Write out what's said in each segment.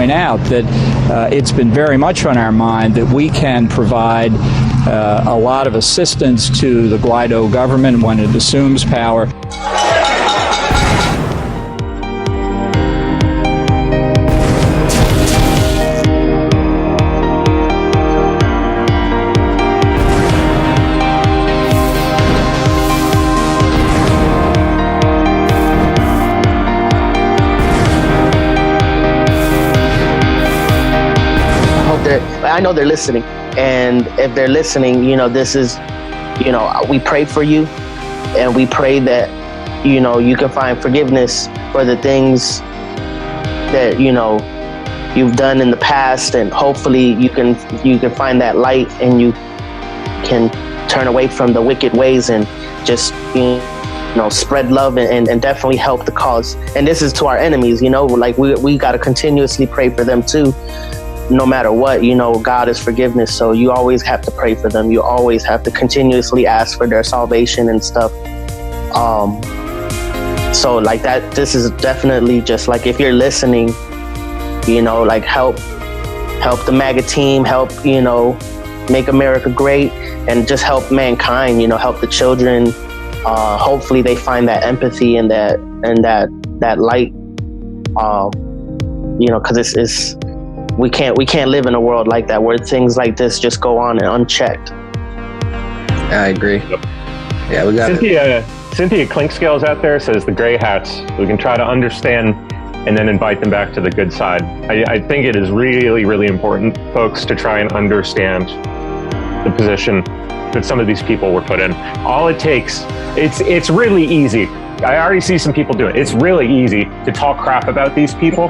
point out that it's been very much on our mind that we can provide a lot of assistance to the Guaido government when it assumes power. I know they're listening, and if they're listening, this is, we pray for you, and we pray that, you can find forgiveness for the things that, you've done in the past, and hopefully you can find that light, and you can turn away from the wicked ways and just, spread love and definitely help the cause. And this is to our enemies, like we got to continuously pray for them too. No matter what, God is forgiveness. So you always have to pray for them. You always have to continuously ask for their salvation and stuff. So like that, this is definitely just like, if you're listening, like help the MAGA team, help, make America great, and just help mankind, help the children. Hopefully they find that empathy and that light, because it's we can't live in a world like that where things like this just go on and unchecked. I agree. Yep. Yeah, we got Cynthia Clinkscales out there says the gray hats, we can try to understand and then invite them back to the good side. I think it is really, really important, folks, to try and understand the position that some of these people were put in. All it takes, it's really easy. I already see some people do it. It's really easy to talk crap about these people.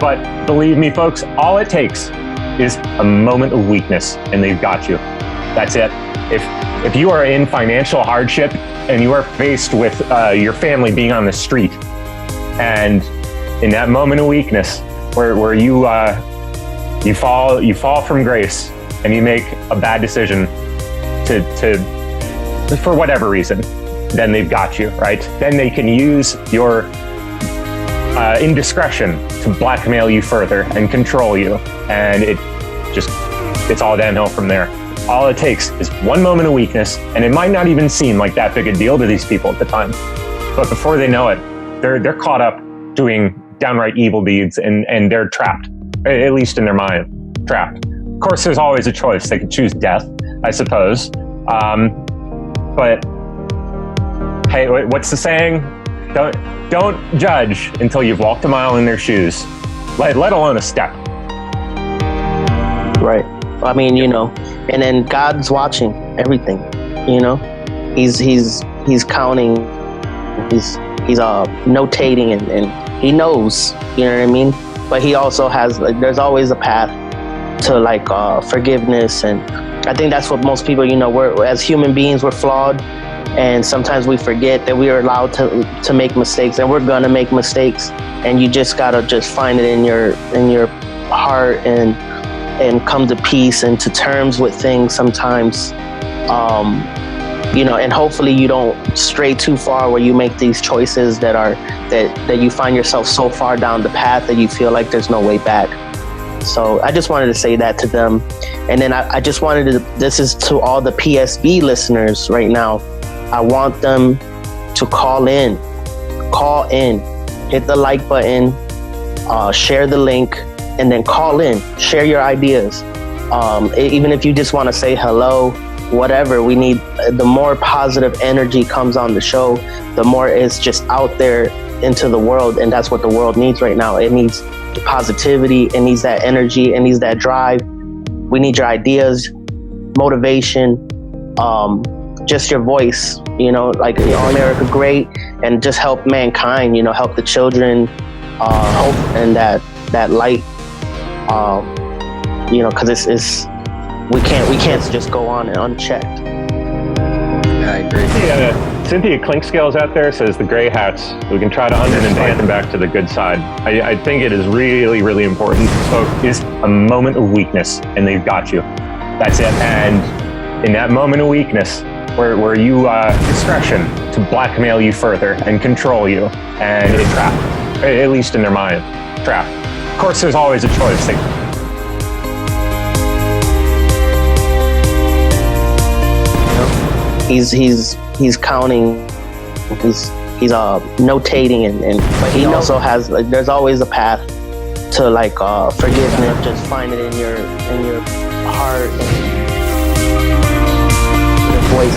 But believe me, folks, all it takes is a moment of weakness, and they've got you. That's it. If you are in financial hardship and you are faced with your family being on the street, and in that moment of weakness where you fall from grace and you make a bad decision to for whatever reason, then they've got you, right? Then they can use your indiscretion to blackmail you further and control you, and it's all downhill from there. All it takes is one moment of weakness, and it might not even seem like that big a deal to these people at the time, but before they know it, they're caught up doing downright evil deeds, and they're trapped, at least in their mind, trapped. Of course, there's always a choice. They could choose death, I suppose, but hey, what's the saying? Don't judge until you've walked a mile in their shoes, let alone a step. Right. I mean, and then God's watching everything. He's counting, he's notating, and he knows. You know what I mean? But he also has there's always a path to forgiveness, and I think that's what most people. We're, as human beings, we're flawed. And sometimes we forget that we are allowed to make mistakes, and we're gonna make mistakes. And you just gotta find it in your heart and come to peace and to terms with things sometimes. And hopefully you don't stray too far where you make these choices that you find yourself so far down the path that you feel like there's no way back. So I just wanted to say that to them. And then I just wanted to, this is to all the PSB listeners right now. I want them to call in, hit the like button, share the link, and then call in, share your ideas. Even if you just want to say hello, whatever, we need, the more positive energy comes on the show, the more it's just out there into the world. And that's what the world needs right now. It needs positivity, it needs that energy, it needs that drive. We need your ideas, motivation, just your voice, America great, and just help mankind, help the children, hope, and that light, because it's we can't just go on unchecked. I agree. Cynthia Clinkscales out there says the gray hats, we can try to invite them back to the good side. I think it is really, really important. So it's a moment of weakness, and they've got you. That's it. And in that moment of weakness, where you discretion to blackmail you further and control you, and trapped, at least in their mind, trapped. Of course, there's always a choice. He's counting, he's notating, and but he also has, like, there's always a path to, like, forgiveness. Just find it in your heart and your voice.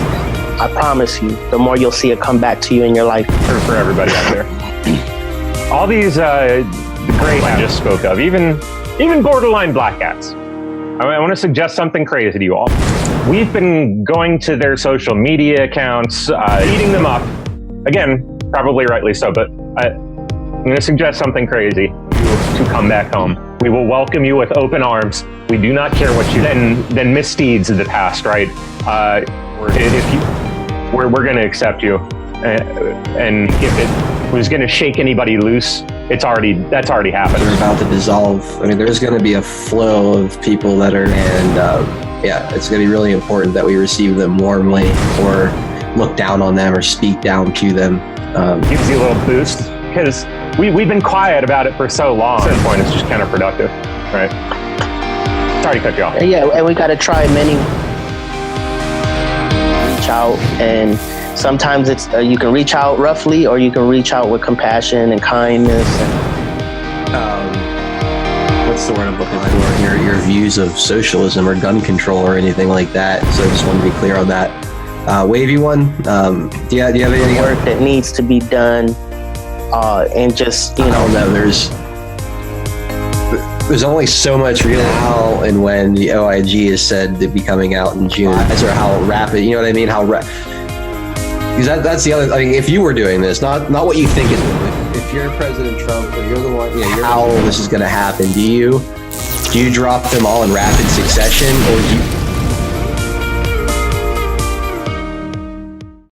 I promise you, the more you'll see it come back to you in your life. For everybody out there, all these gray hats I just spoke of, even borderline black hats. I want to suggest something crazy to you all. We've been going to their social media accounts, eating them up. Again, probably rightly so, but I'm going to suggest something crazy to come back home. We will welcome you with open arms. We do not care what you then misdeeds of the past, right? We're going to accept you, and if it was going to shake anybody loose, that's already happened. They're about to dissolve. I mean, there's going to be a flow of people that are, and it's going to be really important that we receive them warmly, or look down on them, or speak down to them. Gives you a little boost, because we've been quiet about it for so long. At some point, it's just counterproductive, right? Sorry to cut you off. Yeah, and we got to try many. Reach out, and sometimes it's you can reach out roughly, or you can reach out with compassion and kindness. What's the word I'm looking for? Your views of socialism or gun control or anything like that. So I just want to be clear on that. Wavy one. Do you have any work that needs to be done? And just, I don't know. There's only so much real how and when the OIG is said to be coming out in June, or how rapid. You know what I mean? Because that's the other. I mean, if you were doing this, not what you think is. If you're President Trump, or you're the one, how this is going to happen? Do you drop them all in rapid succession, or do you